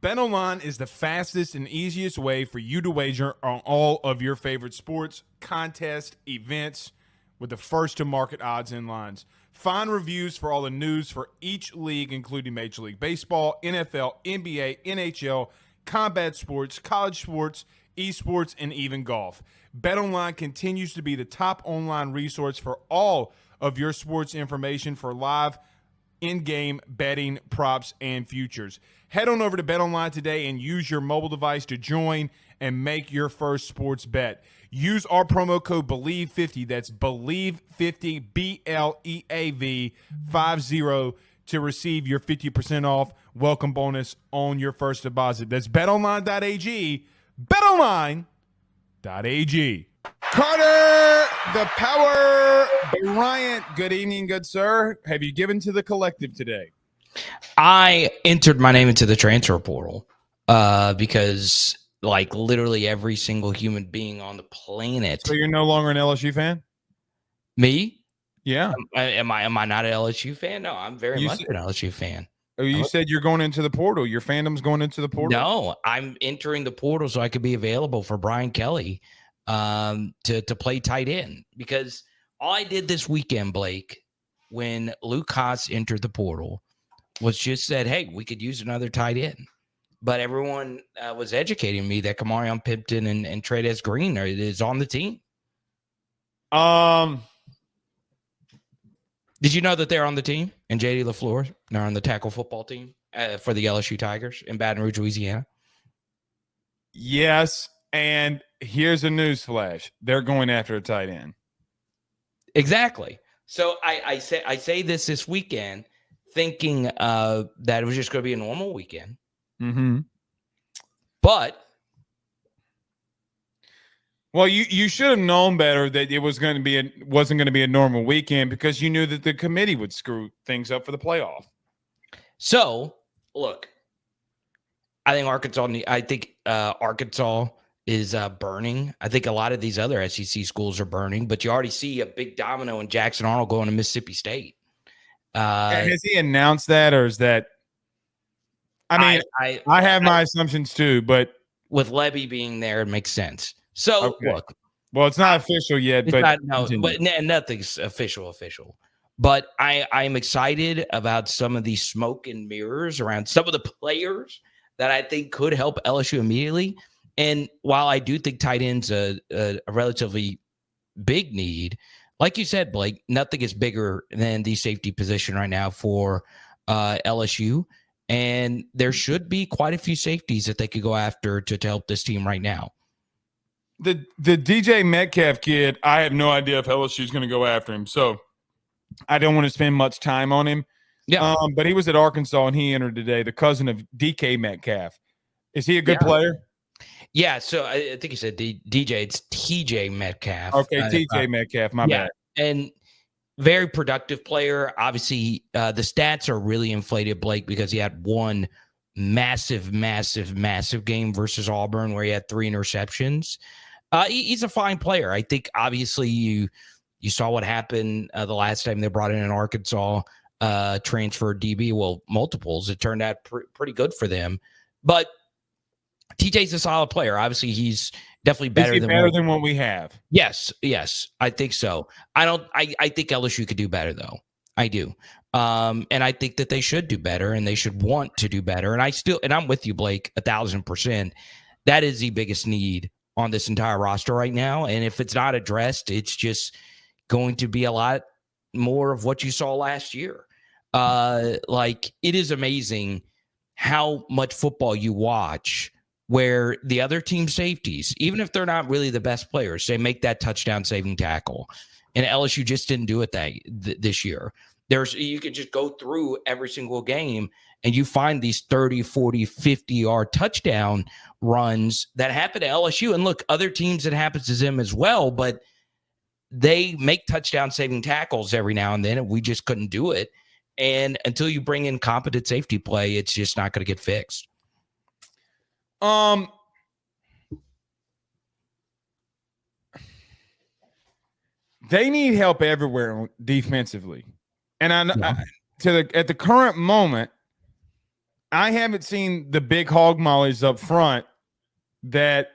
BetOnline is the fastest and easiest way for you to wager on all of your favorite sports, contests, events with the first-to-market odds and lines. Find reviews for all the news for each league, including Major League Baseball, NFL, NBA, NHL, combat sports, college sports, esports, and even golf. BetOnline continues to be the top online resource for all of your sports information for live in-game betting, props, and futures. Head on over to BetOnline today and use your mobile device to join and make your first sports bet. Use our promo code BELIEVE50, that's BELIEVE50, BLEAV 50, to receive your 50% off welcome bonus on your first deposit. That's betonline.ag, betonline.ag. Carter, the power, Bryant. Good evening, good sir. Have you given to the collective today? I entered my name into the transfer portal because, like, literally every single human being on the planet. So you're no longer an LSU fan? Me? Yeah. Am I not an LSU fan? No, I'm very much an LSU fan. Oh, you said you're going into the portal. Your fandom's going into the portal? No, I'm entering the portal so I could be available for Brian Kelly to play tight end, because all I did this weekend, Blake, when Luke Haas entered the portal, was just said, hey, we could use another tight end. But everyone was educating me that Kamarion Pimpton and Trey'Dez Green is on the team. Did you know that they're on the team? And J.D. LaFleur, they're on the tackle football team for the LSU Tigers in Baton Rouge, Louisiana? Yes, and here's a news flash. They're going after a tight end. Exactly. So I say this weekend thinking that it was just going to be a normal weekend. Mm-hmm. But well, you should have known better that it was going to be wasn't going to be a normal weekend, because you knew that the committee would screw things up for the playoff. So look, I think Arkansas is burning. I think a lot of these other SEC schools are burning, but you already see a big domino in Jackson Arnold going to Mississippi State. Has he announced that, or is that? I mean, I have my assumptions too, but with Levy being there, it makes sense. So okay. Look, well, it's not official yet, but nothing's official. But I'm excited about some of these smoke and mirrors around some of the players that I think could help LSU immediately. And while I do think tight end's a relatively big need, like you said, Blake, nothing is bigger than the safety position right now for LSU. And there should be quite a few safeties that they could go after to help this team right now. The DJ Metcalf kid, I have no idea if LSU is going to go after him. So I don't want to spend much time on him. Yeah. But he was at Arkansas and he entered today, the cousin of DK Metcalf. Is he a good player? Yeah. So I think you said DJ. It's TJ Metcalf. Okay. TJ Metcalf. My bad. And very productive player. Obviously, the stats are really inflated, Blake, because he had one massive game versus Auburn where he had 3 interceptions. He's a fine player. I think, obviously, you saw what happened the last time they brought in an Arkansas transfer DB. Well, multiples. It turned out pretty good for them. But TJ's a solid player. Obviously, he's definitely better than what we have. Yes, I think so. I think LSU could do better, though. I do. And I think that they should do better, and they should want to do better. And I'm with you, Blake, 1,000%. That is the biggest need on this entire roster right now. And if it's not addressed, it's just going to be a lot more of what you saw last year. Like, it is amazing how much football you watch where the other team safeties, even if they're not really the best players, they make that touchdown saving tackle. And LSU just didn't do it this year. You can just go through every single game and you find these 30, 40, 50-yard touchdown runs that happen to LSU. And look, other teams, it happens to them as well, but they make touchdown saving tackles every now and then, and we just couldn't do it. And until you bring in competent safety play, it's just not going to get fixed. They need help everywhere defensively. And at the current moment, I haven't seen the big hog mollies up front that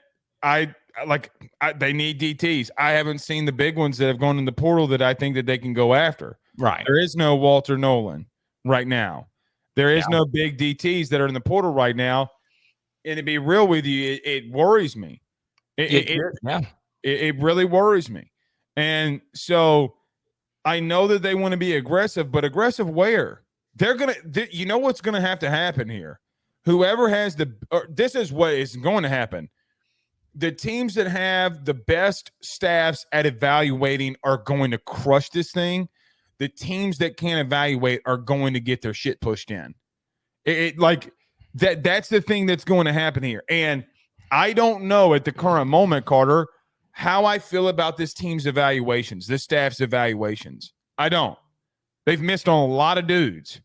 they need DTs. I haven't seen the big ones that have gone in the portal that I think that they can go after. Right. There is no Walter Nolan right now. There is no big DTs that are in the portal right now. And to be real with you, it worries me. It really worries me. And so I know that they want to be aggressive, but aggressive where? You know what's going to have to happen here? Whoever has this is what is going to happen. The teams that have the best staffs at evaluating are going to crush this thing. The teams that can't evaluate are going to get their shit pushed in. That's the thing that's going to happen here. And I don't know at the current moment, Carter, how I feel about this team's evaluations, this staff's evaluations. I don't. They've missed on a lot of dudes.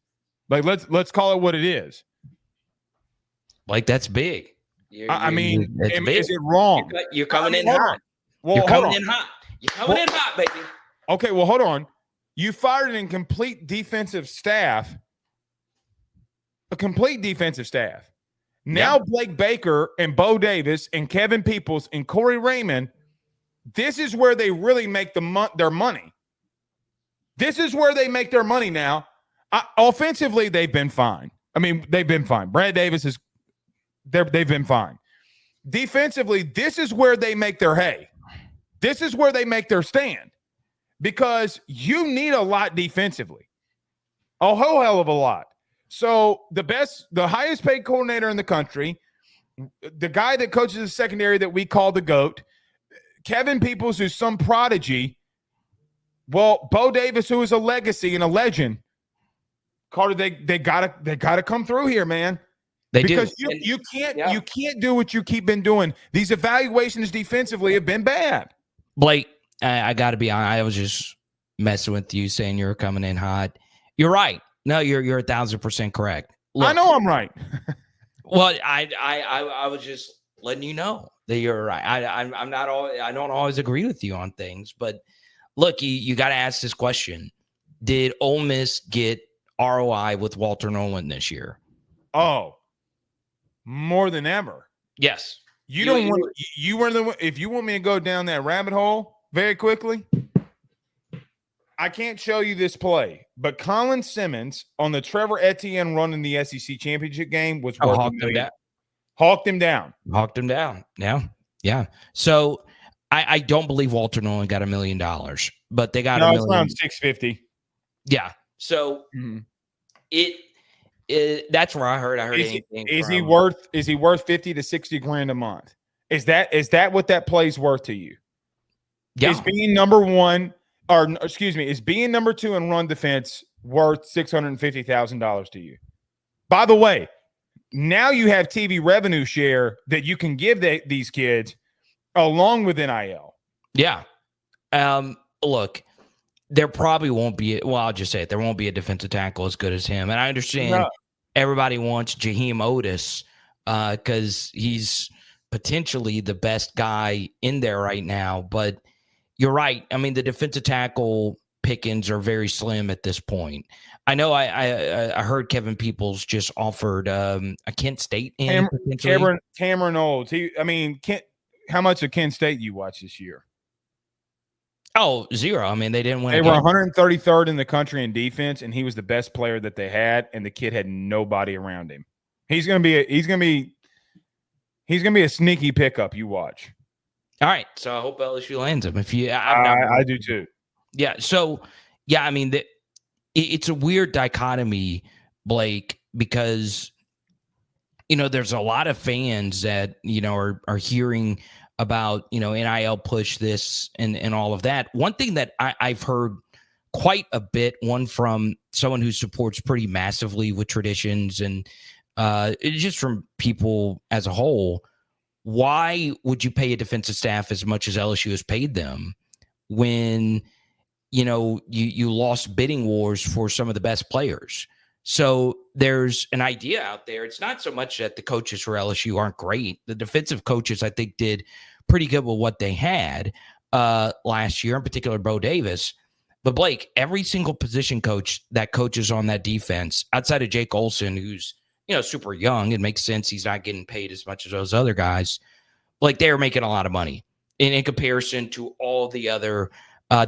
Like, let's call it what it is. Like, that's big. Is it wrong? You're coming in hot. Well, you're coming in hot. You're coming in hot, baby. Okay, well, hold on. You fired an incomplete defensive staff. A complete defensive staff. Now Blake Baker and Bo Davis and Kevin Peoples and Corey Raymond, this is where they really make their money. This is where they make their money now. Offensively, they've been fine. I mean, they've been fine. Brad Davis they've been fine. Defensively, this is where they make their hay. This is where they make their stand because you need a lot defensively, a whole hell of a lot. So the highest paid coordinator in the country, the guy that coaches the secondary that we call the GOAT, Kevin Peoples, who's some prodigy. Well, Bo Davis, who is a legacy and a legend. Carter, they gotta come through here, man. Because you can't do what you keep been doing. These evaluations defensively have been bad. Blake, I got to be honest. I was just messing with you, saying you're coming in hot. You're right. No, you're 1,000% correct. Look, I know I'm right. Well, I was just letting you know that you're right. I'm not always, I don't always agree with you on things, but look, you got to ask this question: did Ole Miss get ROI with Walter Nolan this year? Oh. More than ever. Yes. If you want me to go down that rabbit hole very quickly, I can't show you this play, but Colin Simmons on the Trevor Etienne run in the SEC championship game was worth $1 million. Hawked him down. Yeah. So I don't believe Walter Nolan got $1 million, but they got $1 million. It's around $650. Yeah. So that's where I heard anything. Is he worth 50 to 60 grand a month? Is that what that play's worth to you? Yeah. Is being number 2 in run defense worth $650,000 to you? By the way, now you have TV revenue share that you can give these kids along with NIL. Yeah. Look, there probably won't be. Well, I'll just say it. There won't be a defensive tackle as good as him. And I understand everybody wants Jaheim Otis because he's potentially the best guy in there right now. But you're right. I mean, the defensive tackle pickings are very slim at this point. I know I heard Kevin Peoples just offered a Kent State Cameron Olds. How much of Kent State you watch this year? Oh, 0. I mean, they didn't win. They were 133rd in the country in defense, and he was the best player that they had, and the kid had nobody around him. He's gonna be a sneaky pickup. You watch. All right, so I hope LSU lands him. I do too. Yeah. So yeah, I mean, it's a weird dichotomy, Blake, because there's a lot of fans that are hearing about, NIL push this and all of that. One thing that I've heard quite a bit, one from someone who supports pretty massively with traditions and just from people as a whole, why would you pay a defensive staff as much as LSU has paid them when, you lost bidding wars for some of the best players? So there's an idea out there. It's not so much that the coaches for LSU aren't great. The defensive coaches, I think, did pretty good with what they had last year, in particular Bo Davis. But Blake, every single position coach that coaches on that defense, outside of Jake Olson, who's super young. It makes sense. He's not getting paid as much as those other guys. Like, they're making a lot of money in comparison to all the other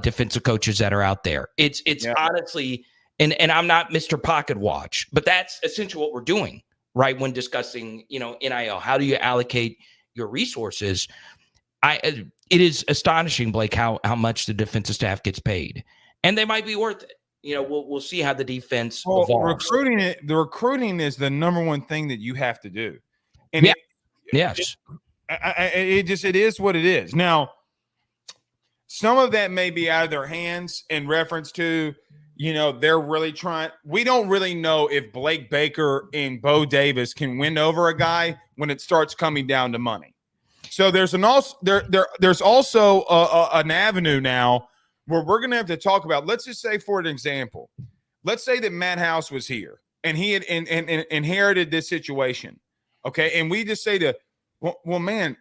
defensive coaches that are out there. It's honestly, and I'm not Mr. Pocket Watch, but that's essentially what we're doing, right? When discussing, NIL, how do you allocate your resources? It is astonishing, Blake, how much the defensive staff gets paid, and they might be worth it. We'll see how the defense evolves. The recruiting is the number one thing that you have to do, and it is what it is. Now, some of that may be out of their hands in reference to, they're really trying. We don't really know if Blake Baker and Bo Davis can win over a guy when it starts coming down to money. So there's there's also an avenue now where we're going to have to talk about. Let's just say, for an example, let's say that Matt House was here and he had inherited this situation. Okay. And we just say to, well, man,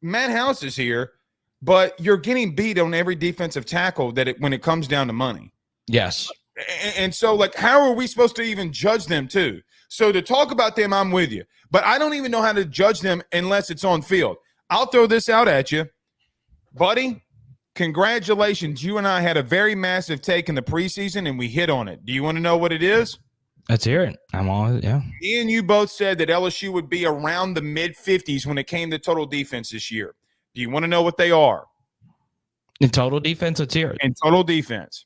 Matt House is here, but you're getting beat on every defensive tackle when it comes down to money. Yes. And so, like, how are we supposed to even judge them too? So to talk about them, I'm with you, but I don't even know how to judge them unless it's on field. I'll throw this out at you, buddy. Congratulations. You and I had a very massive take in the preseason and we hit on it. Do you want to know what it is? Let's hear it. I'm all, yeah. Me and you both said that LSU would be around the mid-50s when it came to total defense this year. Do you want to know what they are? In total defense, let's hear it. In total defense.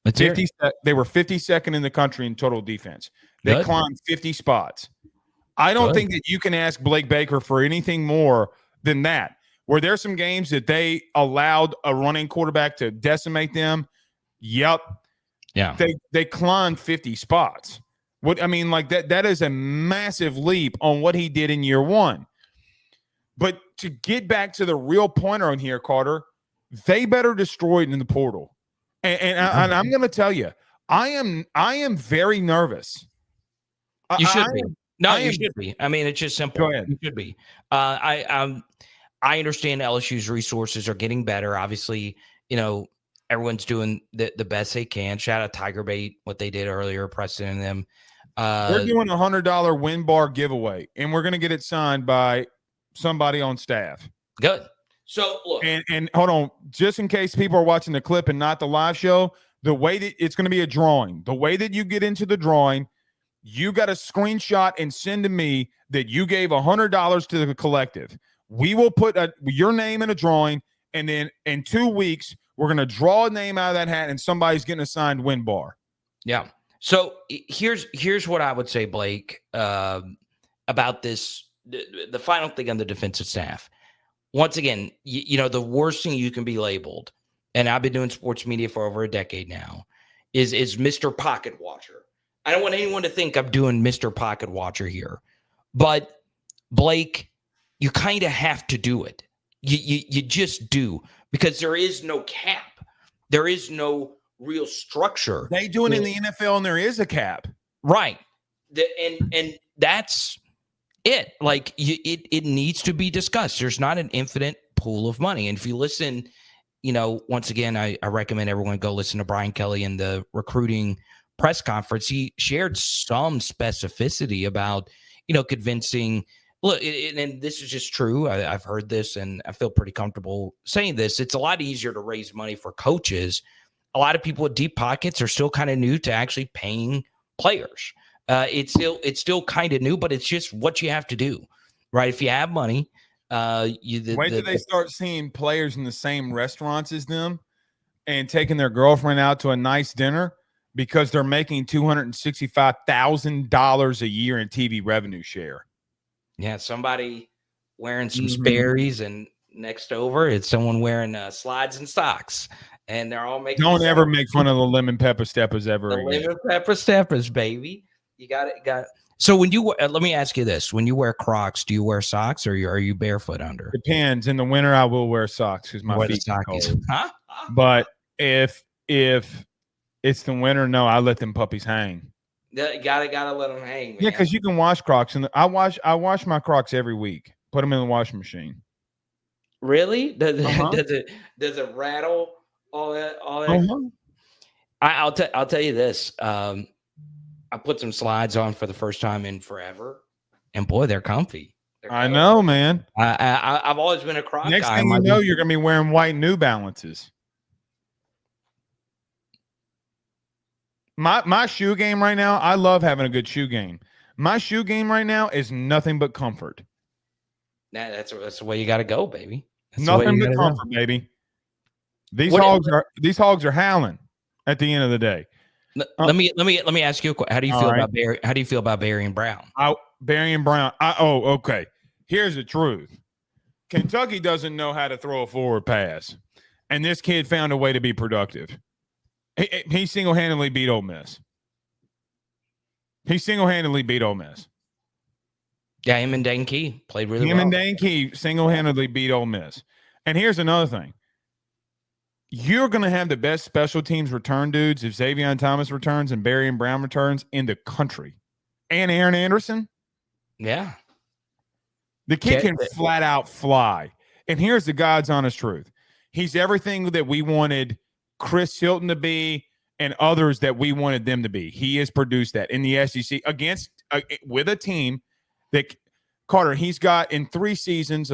Let's hear it. They were 52nd in the country in total defense. They climbed 50 spots. I don't think that you can ask Blake Baker for anything more than that. Were there some games that they allowed a running quarterback to decimate them? Yep. Yeah. They climbed 50 spots. That is a massive leap on what he did in year one. But to get back to the real pointer on here, Carter, they better destroy it in the portal. And I'm going to tell you, I am very nervous. You should be. You should be. I mean, it's just simple. Go ahead. You should be. I understand LSU's resources are getting better. Obviously, everyone's doing the best they can. Shout out Tiger Bait, what they did earlier, Preston and them. We're doing a $100 win bar giveaway, and we're going to get it signed by somebody on staff. Good. So look, and hold on, just in case people are watching the clip and not the live show, the way that it's going to be a drawing, the way that you get into the drawing, you got a screenshot and send to me that you gave $100 to the collective. We will put your name in a drawing, and then in 2 weeks, we're going to draw a name out of that hat, and somebody's getting a signed win bar. Yeah. So here's what I would say, Blake, about this. The final thing on the defensive staff. Once again, the worst thing you can be labeled, and I've been doing sports media for over a decade now, is Mr. Pocket Watcher. I don't want anyone to think I'm doing Mr. Pocket Watcher here, but Blake, you kind of have to do it. You just do, because there is no cap. There is no real structure. They do it in the NFL, and there is a cap. Right. And that's it. Like, it needs to be discussed. There's not an infinite pool of money. And if you listen, once again, I recommend everyone go listen to Brian Kelly in the recruiting press conference. He shared some specificity about, convincing. Look, and this is just true. I've heard this, and I feel pretty comfortable saying this. It's a lot easier to raise money for coaches. A lot of people with deep pockets are still kind of new to actually paying players. It's still kind of new, but it's just what you have to do, right? If you have money, wait till they start seeing players in the same restaurants as them and taking their girlfriend out to a nice dinner because they're making $265,000 a year in TV revenue share. Yeah, somebody wearing some Sperry's, and next over it's someone wearing slides and socks, and they're all making. Don't ever make fun of the lemon pepper steppers ever again. Lemon pepper steppers, baby. You got it. So when you let me ask you this: when you wear Crocs, do you wear socks, or are you barefoot under? Depends. In the winter, I will wear socks because my feet are cold. Huh? But if it's the winter, no, I let them puppies hang. Gotta let them hang, man. Yeah, because you can wash Crocs, and I wash my Crocs every week. Put them in the washing machine. Really? Does it rattle all that? Uh-huh. I'll tell you this. I put some slides on for the first time in forever, and boy, they're comfy. I know, man. I've always been a Croc Next guy. thing you know, you're going to be wearing white New Balances. My shoe game right now, I love having a good shoe game. My shoe game right now is nothing but comfort. That's the way you got to go, baby. That's nothing but comfort, baby. These hogs are howling at the end of the day. Let me ask you a question. How do you feel about Barry? How do you feel about Barry and Brown? Barry and Brown. Okay. Here's the truth. Kentucky doesn't know how to throw a forward pass, and this kid found a way to be productive. He single-handedly beat Ole Miss. Yeah, him and Dane Key played really well. Him and Dane Key single-handedly beat Ole Miss. And here's another thing. You're going to have the best special teams return dudes if Xavier Thomas returns and Barry and Brown returns in the country. And Aaron Anderson. Yeah. The kid can flat out fly. And here's the God's honest truth. He's everything that we wanted Chris Hilton to be and others that we wanted them to be. He has produced that in the SEC against with a team that Carter, he's got in 3 seasons,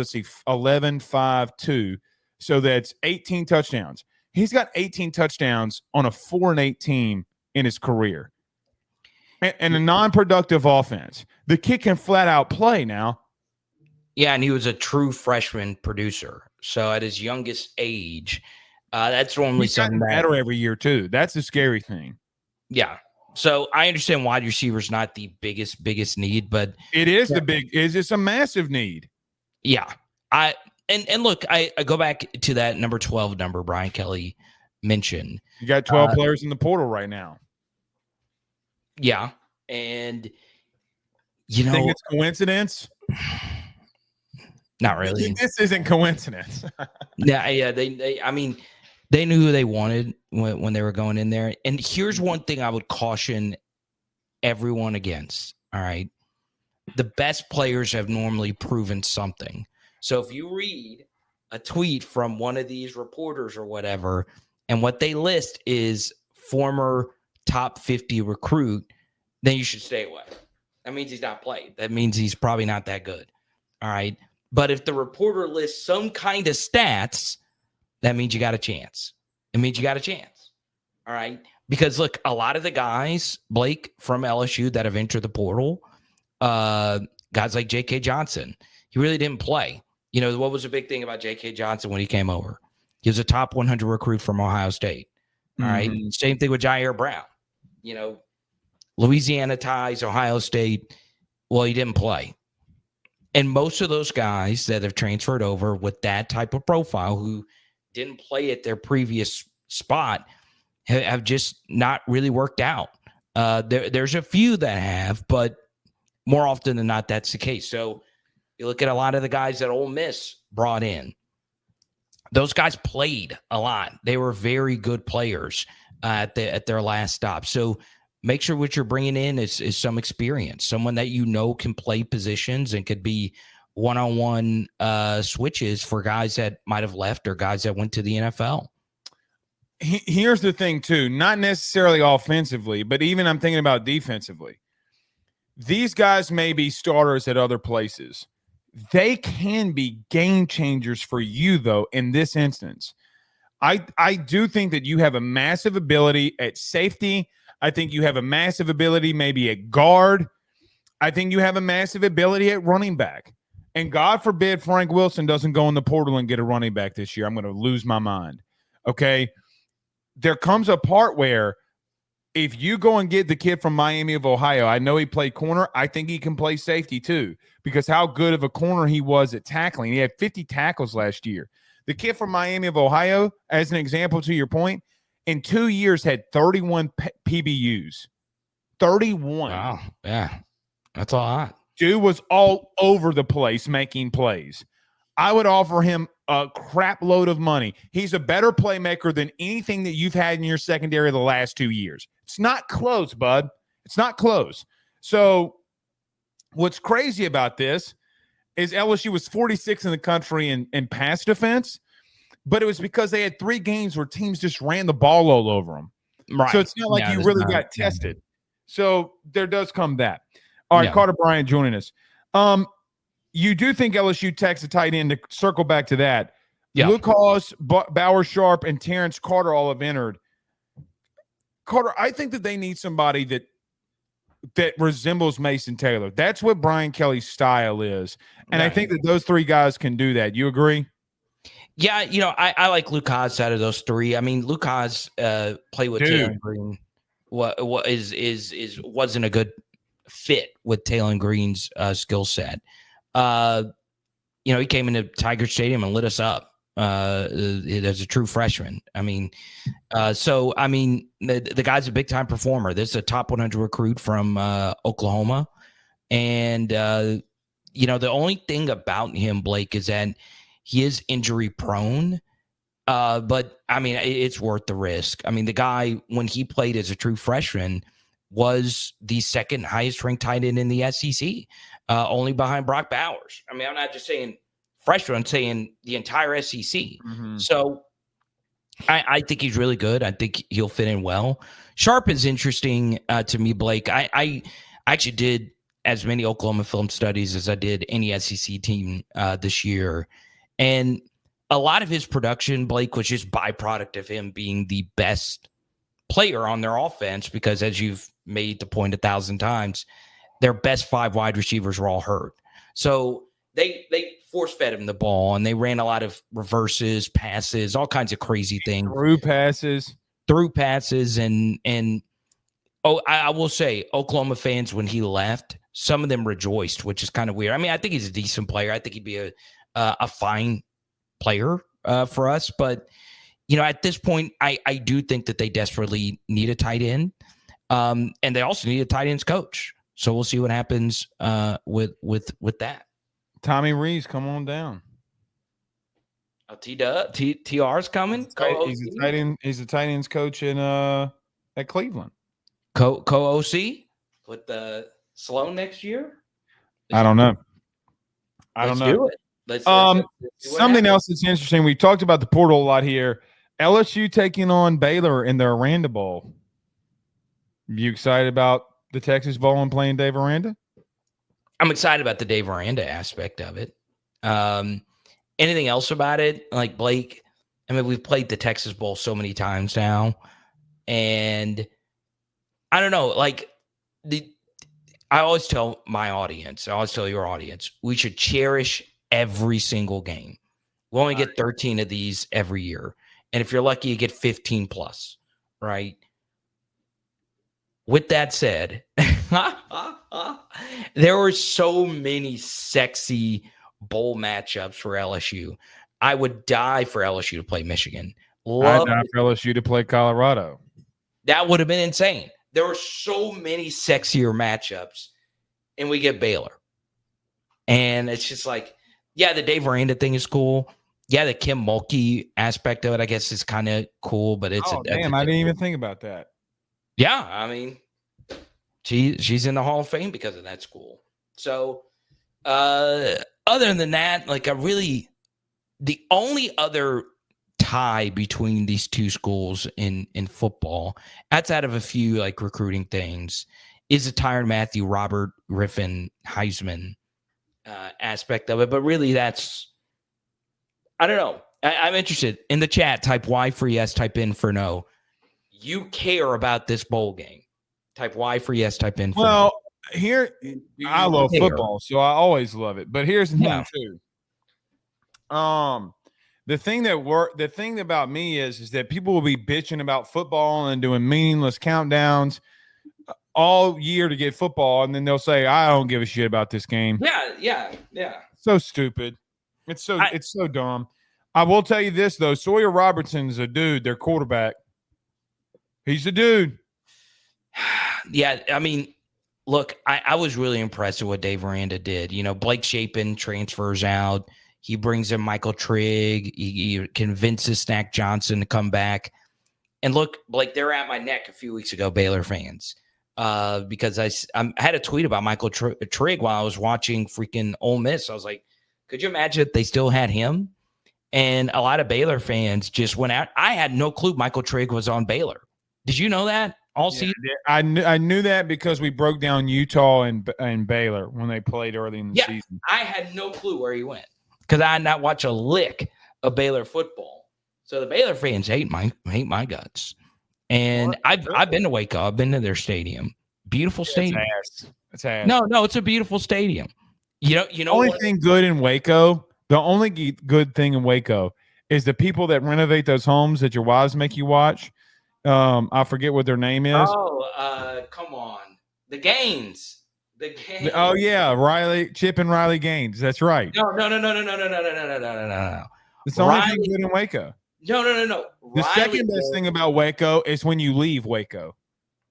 11, 5, 2. So that's 18 touchdowns. He's got 18 touchdowns on a 4-8 team in his career. And a non-productive offense. The kid can flat out play now. Yeah, and he was a true freshman producer. So at his youngest age, that's normally something better every year too. That's the scary thing. Yeah. So I understand wide receiver's not the biggest need, but it is it's a massive need. Yeah. And look, I go back to that number 12 number Brian Kelly mentioned. You got 12 players in the portal right now. Yeah. And think it's coincidence? Not really. This isn't coincidence. Yeah, they knew who they wanted when they were going in there. And here's one thing I would caution everyone against. All right. The best players have normally proven something. So if you read a tweet from one of these reporters or whatever, and what they list is former top 50 recruit, then you should stay away. That means he's not played. That means he's probably not that good. All right. But if the reporter lists some kind of stats, that means you got a chance. It means you got a chance. All right. Because look, a lot of the guys, Blake, from LSU that have entered the portal, guys like J.K. Johnson, he really didn't play. You know, what was the big thing about J.K. Johnson when he came over? He was a top 100 recruit from Ohio State. All right. Same thing with Jair Brown. You know, Louisiana ties, Ohio State. Well, he didn't play. And most of those guys that have transferred over with that type of profile who didn't play at their previous spot have just not really worked out. There's a few that have, but more often than not, that's the case. So you look at a lot of the guys that Ole Miss brought in. Those guys played a lot. They were very good players at their last stop. So make sure what you're bringing in is some experience, someone that you know can play positions and could be one-on-one switches for guys that might have left or guys that went to the NFL. Here's the thing, too. Not necessarily offensively, but even I'm thinking about defensively. These guys may be starters at other places. They can be game changers for you, though, in this instance. I do think that you have a massive ability at safety. I think you have a massive ability maybe at guard. I think you have a massive ability at running back. And God forbid Frank Wilson doesn't go in the portal and get a running back this year. I'm going to lose my mind. Okay? There comes a part where if you go and get the kid from Miami of Ohio, I know he played corner. I think he can play safety too because how good of a corner he was at tackling. He had 50 tackles last year. The kid from Miami of Ohio, as an example to your point, in 2 years had 31 PBUs. 31. Wow. Yeah. That's a lot. Dude was all over the place making plays. I would offer him a crap load of money. He's a better playmaker than anything that you've had in your secondary the last 2 years. It's not close, bud. It's not close. So what's crazy about this is LSU was 46 in the country in pass defense, but it was because they had 3 games where teams just ran the ball all over them. Right. So it's not like you really got tested. So there does come that. All right, Yeah. Carter Bryant joining us. You do think LSU takes a tight end, to circle back to that. Yeah. Luke Haas, Bauer Sharp, and Terrence Carter all have entered. Carter, I think that they need somebody that resembles Mason Taylor. That's what Brian Kelly's style is. And I think that those three guys can do that. You agree? Yeah, I like Luke Haas out of those three. I mean, Luke Haas played with Taylor Green. Wasn't a good fit with Taylor Green's skill set. He came into Tiger Stadium and lit us up as a true freshman. I mean, the guy's a big time performer. This is a top 100 recruit from Oklahoma. And, the only thing about him, Blake, is that he is injury prone. But I mean, it's worth the risk. I mean, the guy, when he played as a true freshman, was the second highest ranked tight end in the SEC, only behind Brock Bowers. I mean, I'm not just saying freshman, I'm saying the entire SEC. Mm-hmm. So I think he's really good. I think he'll fit in well. Sharp is interesting to me, Blake. I actually did as many Oklahoma film studies as I did any SEC team this year. And a lot of his production, Blake, was just byproduct of him being the best player on their offense, because as you've made the point 1,000 times, their best 5 wide receivers were all hurt. So they force-fed him the ball, and they ran a lot of reverses, passes, all kinds of crazy things. Through passes. And I will say, Oklahoma fans, when he left, some of them rejoiced, which is kind of weird. I mean, I think he's a decent player. I think he'd be a fine player for us. But, at this point, I do think that they desperately need a tight end. And they also need a tight ends coach. So we'll see what happens with that. Tommy Rees, come on down. TR's coming. He's a tight ends coach at Cleveland. Co-OC with Sloan next year. I don't know. Let's do it. Let's something else that's interesting. We talked about the portal a lot here. LSU taking on Baylor in the Aranda Bowl. You excited about the Texas Bowl and playing Dave Aranda? I'm excited about the Dave Aranda aspect of it. Anything else about it? Like, Blake, I mean, we've played the Texas Bowl so many times now, and I don't know. Like, I always tell my audience, I always tell your audience, we should cherish every single game. We only get 13 of these every year. And if you're lucky, you get 15 plus, right? With that said, there were so many sexy bowl matchups for LSU. I would die for LSU to play Michigan. I'd die for LSU to play Colorado. That would have been insane. There were so many sexier matchups, and we get Baylor. And it's just like, yeah, the Dave Aranda thing is cool. Yeah, the Kim Mulkey aspect of it, I guess, is kind of cool, but it's I didn't even think about that. Yeah, I mean, she's in the Hall of Fame because of that school. So, other than that, like, the only other tie between these two schools in football, outside of a few like recruiting things, is the Tyrann Mathieu, Robert Griffin, Heisman aspect of it. But really, that's, I don't know. I'm interested. In the chat, type Y for yes, type in for no. You care about this bowl game. Type Y for yes, type in for no. Well, here, I love football, so I always love it. But here's the thing, too. The thing about me is that people will be bitching about football and doing meaningless countdowns all year to get football, and then they'll say, I don't give a shit about this game. Yeah. So stupid. It's so dumb. I will tell you this, though. Sawyer Robertson's a dude, their quarterback. He's a dude. Yeah, I mean, look, I was really impressed with what Dave Aranda did. Blake Shapen transfers out. He brings in Michael Trigg. He convinces Snack Johnson to come back. And look, Blake, they're at my neck a few weeks ago, Baylor fans, because I had a tweet about Michael Trigg while I was watching freaking Ole Miss. I was like, could you imagine if they still had him? And a lot of Baylor fans just went out. I had no clue Michael Trigg was on Baylor. Did you know that? all Yeah, season. I knew that because we broke down Utah and Baylor when they played early in the season. I had no clue where he went because I had not watched a lick of Baylor football. So the Baylor fans hate my guts. And I've been to Waco. I've been to their stadium. Beautiful stadium. It's ass. No, it's a beautiful stadium. You know. The only thing good in Waco, the only good thing in Waco is the people that renovate those homes that your wives make you watch. I forget what their name is. Oh, come on, the Gaines. The Gaines. Oh yeah, Chip and Riley Gaines. That's right. No. It's the only thing good in Waco. No. The second best thing about Waco is when you leave Waco.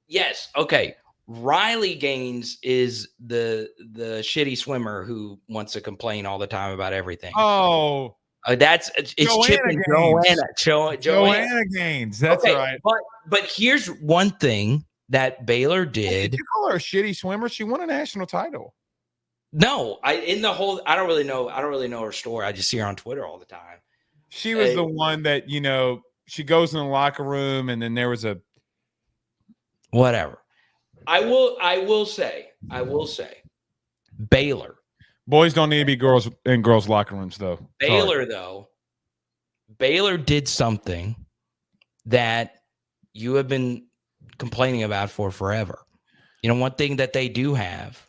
Yes. Okay. Riley Gaines is the shitty swimmer who wants to complain all the time about everything. Oh, it's Chip and Joanna Gaines. That's right. But here's one thing that Baylor did. Did you call her a shitty swimmer? She won a national title. No, I don't really know her story. I just see her on Twitter all the time. She was the one that, she goes in the locker room and then there was a whatever. I will say, Baylor. Boys don't need to be girls in girls' locker rooms, though. Baylor did something that you have been complaining about for forever. One thing that they do have.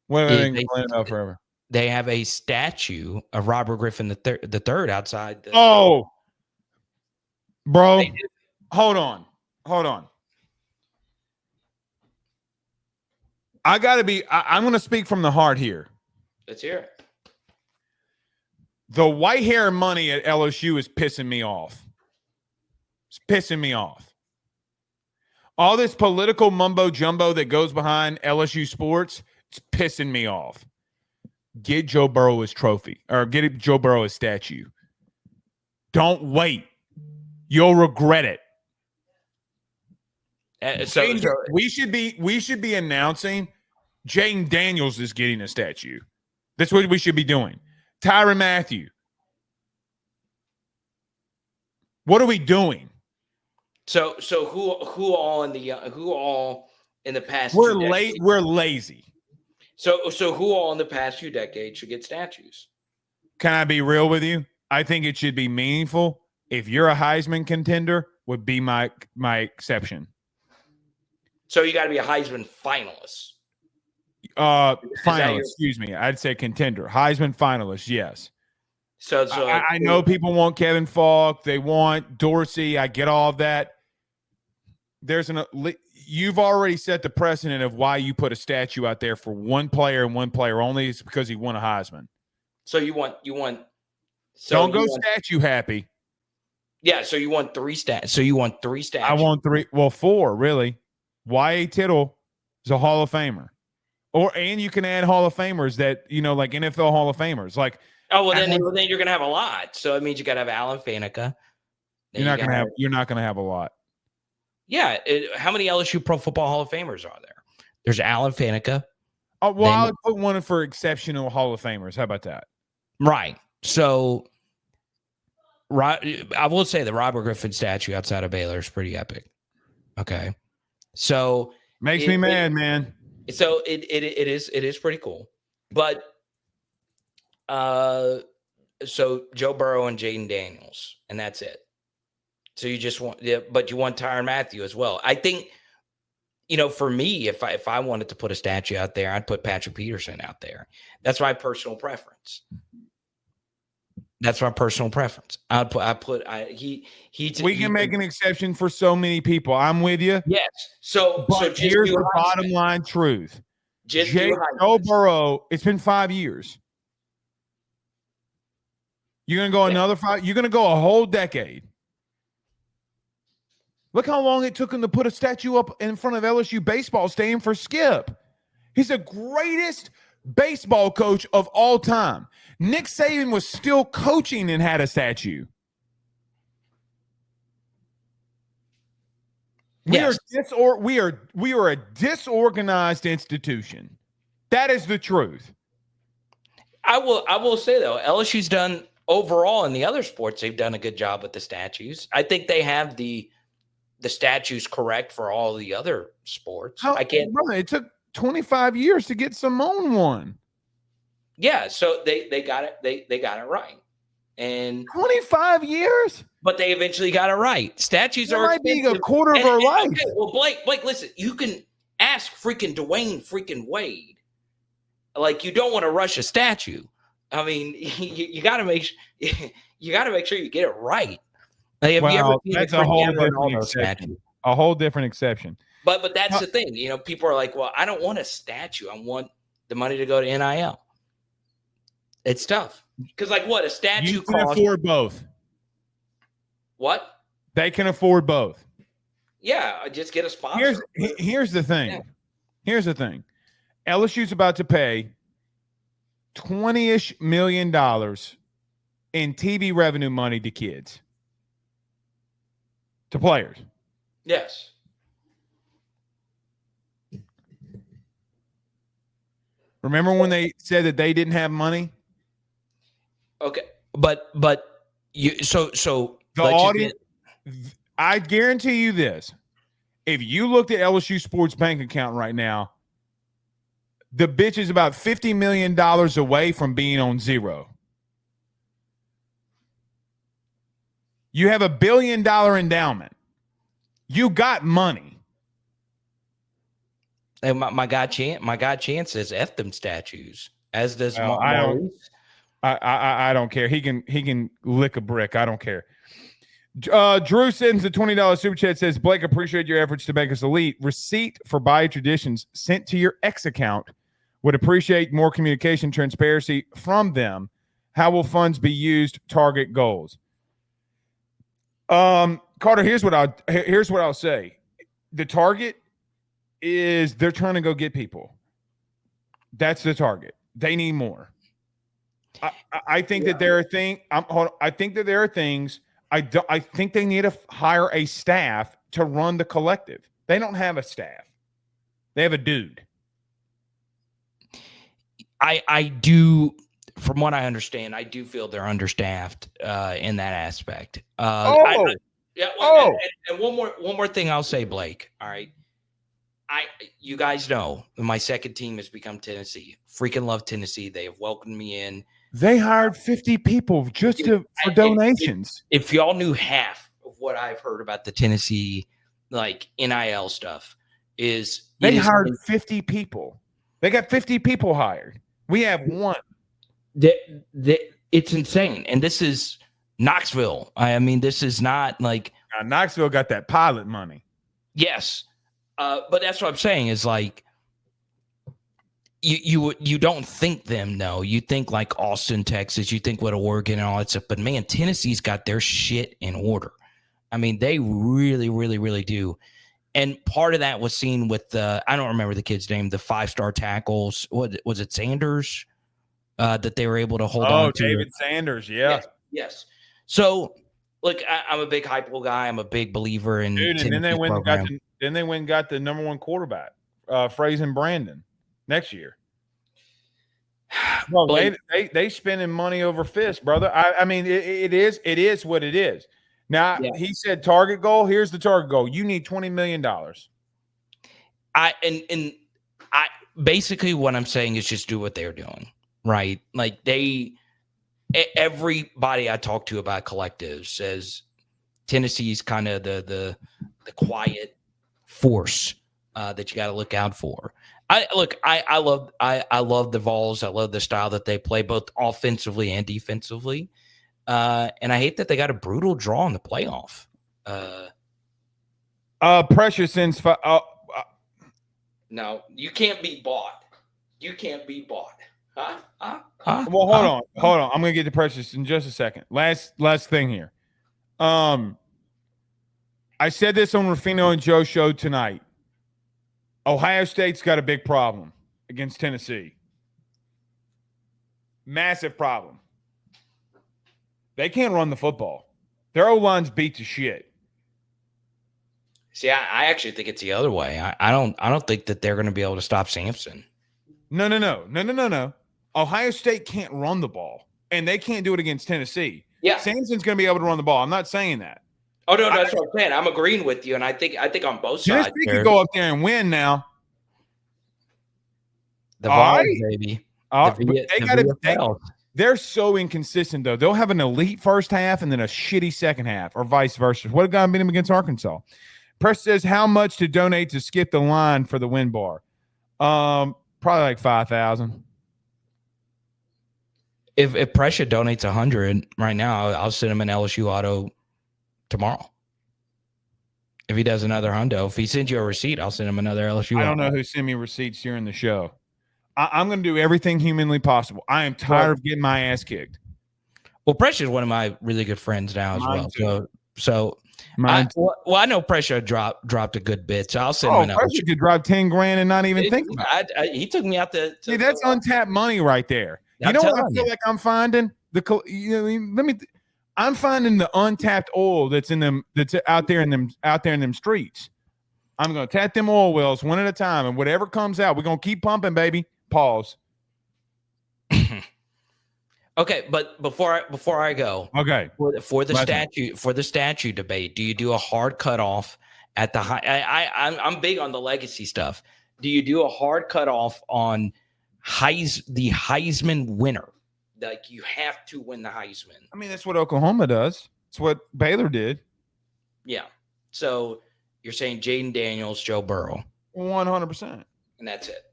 What have I been complaining about forever? They have a statue of Robert Griffin the third outside. Bro, hold on. I'm going to speak from the heart here. Let's hear it. The white hair money at LSU is pissing me off. It's pissing me off. All this political mumbo jumbo that goes behind LSU sports, it's pissing me off. Get Joe Burrow his trophy or get Joe Burrow his statue. Don't wait. You'll regret it. We should be announcing Jaden Daniels is getting a statue. That's what we should be doing. Tyrann Mathieu. What are we doing? So who all in the past? We're late. We're lazy. So who all in the past few decades should get statues? Can I be real with you? I think it should be meaningful. If you're a Heisman contender, would be my exception. So you got to be a Heisman finalist. Finalist, excuse me. I'd say contender. Heisman finalist, yes. So I know people want Kevin Falk. They want Dorsey. I get all of that. You've already set the precedent of why you put a statue out there for one player and one player only. It's because he won a Heisman. So you want. Don't go statue happy. Yeah. So you want 3 stats. So you want 3 statues. I want 3. Well, 4 really. Y.A. Tittle is a Hall of Famer. And you can add Hall of Famers that, like NFL Hall of Famers. Like, then you're gonna have a lot. So it means you gotta have Alan Faneca. You're not gonna have a lot. Yeah. How many LSU Pro Football Hall of Famers are there? There's Alan Faneca. Oh, well, I would put one for exceptional Hall of Famers. How about that? Right. So I will say the Robert Griffin statue outside of Baylor is pretty epic. Okay. So makes me mad, man. So it is pretty cool. But so Joe Burrow and Jaden Daniels, and that's it. So you just want, but you want Tyrann Mathieu as well. I think, for me, if I wanted to put a statue out there, I'd put Patrick Peterson out there. That's my personal preference. We can make an exception for so many people. I'm with you. Yes. But here's the bottom line truth. Joe Burrow, it's been 5 years. You're going to go another 5. You're going to go a whole decade. Look how long it took him to put a statue up in front of LSU baseball stadium for Skip. He's the greatest baseball coach of all time. Nick Saban was still coaching and had a statue. We are a disorganized institution. That is the truth. I will say though, LSU's done overall in the other sports, they've done a good job with the statues. I think they have the the statue's correct for all the other sports. Brother, it took 25 years to get Simone one. Yeah, so they got it. They got it right. And 25 years? But they eventually got it right. Statues that are might expensive. be a quarter of our life. Okay, well, Blake, listen, you can ask freaking Dwayne freaking Wade. Like, you don't want to rush a statue. I mean, you got to make sure you get it right. Like, have you ever seen that's a whole different exception. A whole different exception. But that's the thing. You know, people are like, well, I don't want a statue. I want the money to go to NIL. It's tough. Because, like, what? A statue costs. You can afford both. What? They can afford both. Yeah, just get a sponsor. Here's the thing. Yeah. Here's the thing. LSU's about to pay $20-ish million in TV revenue money to kids. To players. Yes. Remember when they said that they didn't have money? Okay. But you so the audience, I guarantee you this. If you looked at LSU Sports bank account right now, the bitch is about $50 million away from being on zero. You have $1 billion endowment. You got money. Hey, my guy Chance says F them statues, as does I don't care. He can lick a brick. I don't care. Drew sends the $20 super chat, says, Blake, appreciate your efforts to make us elite. Receipt for Bayou Traditions sent to your X account. Would appreciate more communication, transparency from them. How will funds be used? Target goals. Carter, here's what I'll say. The target is they're trying to go get people. That's the target. They need more. I think that there are things. I think that there are things. I think they need to hire a staff to run the collective. They don't have a staff. They have a dude. I do, from what I understand, I do feel they're understaffed in that aspect. And one more thing I'll say, Blake. All right. You guys know my second team has become Tennessee. Freaking love Tennessee. They have welcomed me in. They hired 50 people just for donations. If y'all knew half of what I've heard about the Tennessee like NIL stuff, they hired 50 people. They got 50 people hired. We have one. It's insane. And this is Knoxville. I mean, this is not like Knoxville got that pilot money. Yes. But that's what I'm saying is like you don't think them, no. You think like Austin, Texas, you think what Oregon and all that stuff. But man, Tennessee's got their shit in order. I mean, they really, really, really do. And part of that was seen with I don't remember the kid's name, the 5-star tackles. What was it, Sanders? That they were able to hold on to. Oh, David Sanders, yeah. Yes. So look, I'm a big Heupel guy. I'm a big believer in and then they went and got the number one quarterback, Frazen Brandon, next year. Well, they spending money over fist, brother. I mean, it is what it is. Now he said target goal. Here's the target goal. You need $20 million. I basically what I'm saying is just do what they're doing, right? Like everybody I talk to about collectives says Tennessee's kind of the quiet force that you got to look out for. I love the Vols. I love the style that they play both offensively and defensively. And I hate that they got a brutal draw in the playoff. Pressure since no, you can't be bought. You can't be bought. Well, hold on. I'm gonna get to Precious in just a second. Last thing here. I said this on Ruffino and Joe show tonight. Ohio State's got a big problem against Tennessee. Massive problem. They can't run the football. Their O-line's beat to shit. See, I actually think it's the other way. I don't think that they're going to be able to stop Sampson. No. Ohio State can't run the ball, and they can't do it against Tennessee. Yeah. Sampson's going to be able to run the ball. I'm not saying that. Oh no, that's what I'm saying. I'm agreeing with you, and I think on both sides. Tennessee could go up there and win now. The All Vols, right. baby. But The they got to. VFL. They're so inconsistent, though. They'll have an elite first half and then a shitty second half, or vice versa. What got beat them against Arkansas? Press says, how much to donate to skip the line for the win bar? Probably like 5,000. If Pressure donates 100 right now, I'll send him an LSU auto tomorrow. If he does another hundo, if he sends you a receipt, I'll send him another LSU. I don't know who sent me receipts during the show. I'm going to do everything humanly possible. I am tired of getting my ass kicked. Well, Pressure is one of my really good friends now as Mine well. too. I know Pressure dropped a good bit, so I'll send him an Pressure could drop 10 grand and not even think about it. He took me out to see, that's untapped money right there. You know what I feel like I'm finding? I'm finding the untapped oil that's in them, that's out there in them streets. I'm going to tap them oil wells one at a time, and whatever comes out, we're going to keep pumping, baby. Pause. Okay, but before I go, okay, for the statue debate, do you do a hard cutoff at the high? I'm big on the legacy stuff. Do you do a hard cutoff on the Heisman winner? Like you have to win the Heisman. I mean, that's what Oklahoma does. It's what Baylor did. Yeah. So you're saying Jaden Daniels, Joe Burrow, 100%, and that's it.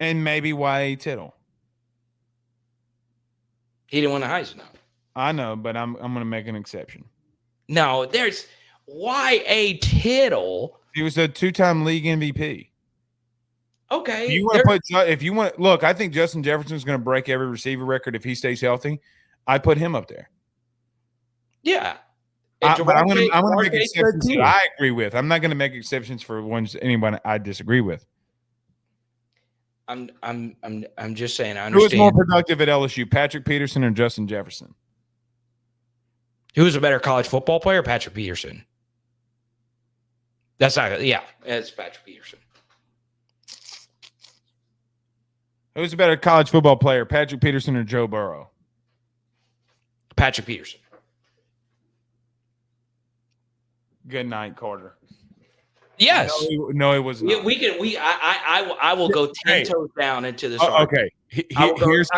And maybe Y.A. Tittle. He didn't win the Heisman. I know, but I'm going to make an exception. No, there's Y.A. Tittle. He was a 2-time league MVP. Okay. If you want, look, I think Justin Jefferson's going to break every receiver record if he stays healthy. I put him up there. Yeah. But I'm going to make exceptions that I agree with. I'm not going to make exceptions for anyone I disagree with. I'm just saying. I understand. Who was more productive at LSU, Patrick Peterson or Justin Jefferson? Who was a better college football player, Patrick Peterson? That's not. Yeah, it's Patrick Peterson. Who's a better college football player, Patrick Peterson or Joe Burrow? Patrick Peterson. Good night, Carter. Yes. No, it was not. I will go 10 toes down into this. Okay. Here's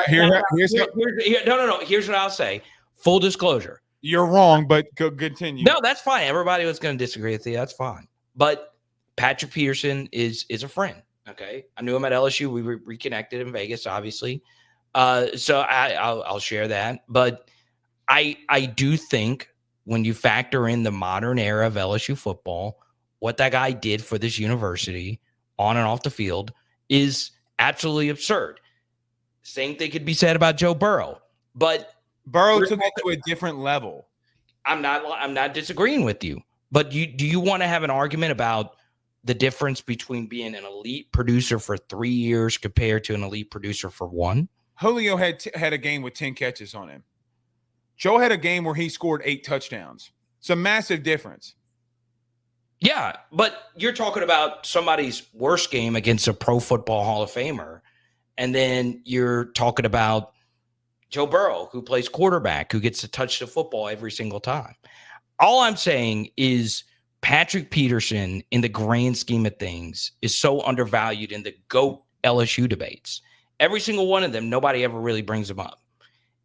what I'll say. Full disclosure. You're wrong, but continue. No, that's fine. Everybody was going to disagree with you. That's fine. But Patrick Peterson is a friend. Okay. I knew him at LSU. We reconnected in Vegas, obviously. So I'll share that. But I do think when you factor in the modern era of LSU football, what that guy did for this university on and off the field is absolutely absurd. Same thing could be said about Joe Burrow, but Burrow took it to a different level. I'm not disagreeing with you, but do you want to have an argument about the difference between being an elite producer for 3 years compared to an elite producer for 1? Julio had a game with 10 catches on him. Joe had a game where he scored 8 touchdowns. It's a massive difference. Yeah, but you're talking about somebody's worst game against a Pro Football Hall of Famer, and then you're talking about Joe Burrow, who plays quarterback, who gets to touch the football every single time. All I'm saying is Patrick Peterson, in the grand scheme of things, is so undervalued in the GOAT LSU debates. Every single one of them, nobody ever really brings him up.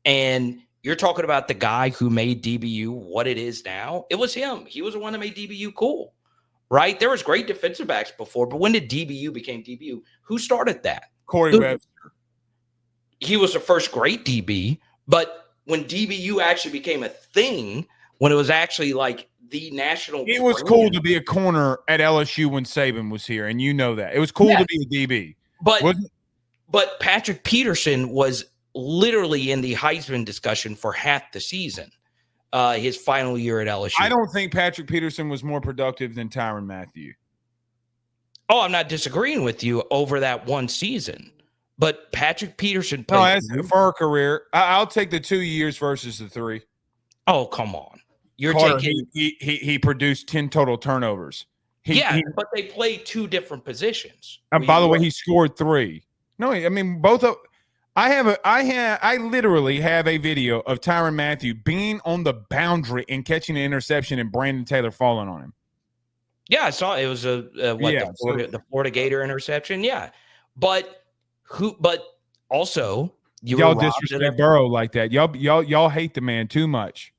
And you're talking about the guy who made DBU what it is now. It was him. He was the one that made DBU cool. Right? There was great defensive backs before, but when did DBU became DBU? Who started that? Corey Webster. He was the first great DB, but when DBU actually became a thing, when it was actually like the national it was cool to be a corner at LSU when Saban was here, and you know that. It was cool to be a DB. But Patrick Peterson was literally in the Heisman discussion for half the season. His final year at LSU. I don't think Patrick Peterson was more productive than Tyrann Mathieu. Oh, I'm not disagreeing with you over that one season, but Patrick Peterson played for a career. I'll take the 2 years versus the 3. Oh, come on. He produced 10 total turnovers. But they played 2 different positions. By the way, he scored 3. No, I mean both of. I literally have a video of Tyrann Mathieu being on the boundary and catching an interception and Brandon Taylor falling on him. Yeah, I saw it was the Florida Gator interception. Yeah, but also y'all disrespect Burrow like that. Y'all hate the man too much.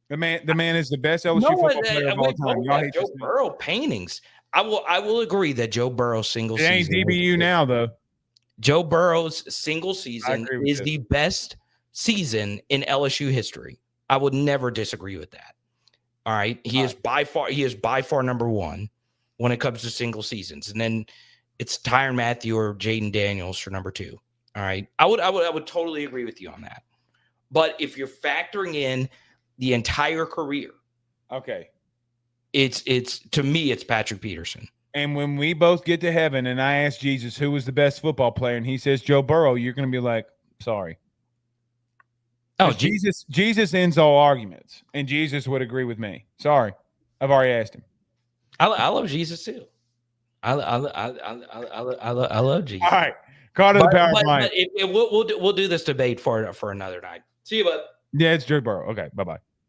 The man is the best LSU football player of all time. Y'all hate Joe Burrow paintings. I will agree that Joe Burrow's single season. It ain't DBU now though. Joe Burrow's single season is the best season in LSU history. I would never disagree with that. All right. He is by far number one when it comes to single seasons. And then it's Tyrann Mathieu or Jaden Daniels for number two. All right. I would totally agree with you on that. But if you're factoring in the entire career, okay. It's to me, it's Patrick Peterson. And when we both get to heaven and I ask Jesus who was the best football player and he says Joe Burrow, you're going to be like, sorry. Oh, Jesus ends all arguments, and Jesus would agree with me. Sorry, I've already asked him. I love Jesus too. I love Jesus. All right, Carter the Power Bryant. We'll do this debate for another night. See you, bud. Yeah, it's Joe Burrow. Okay, bye-bye.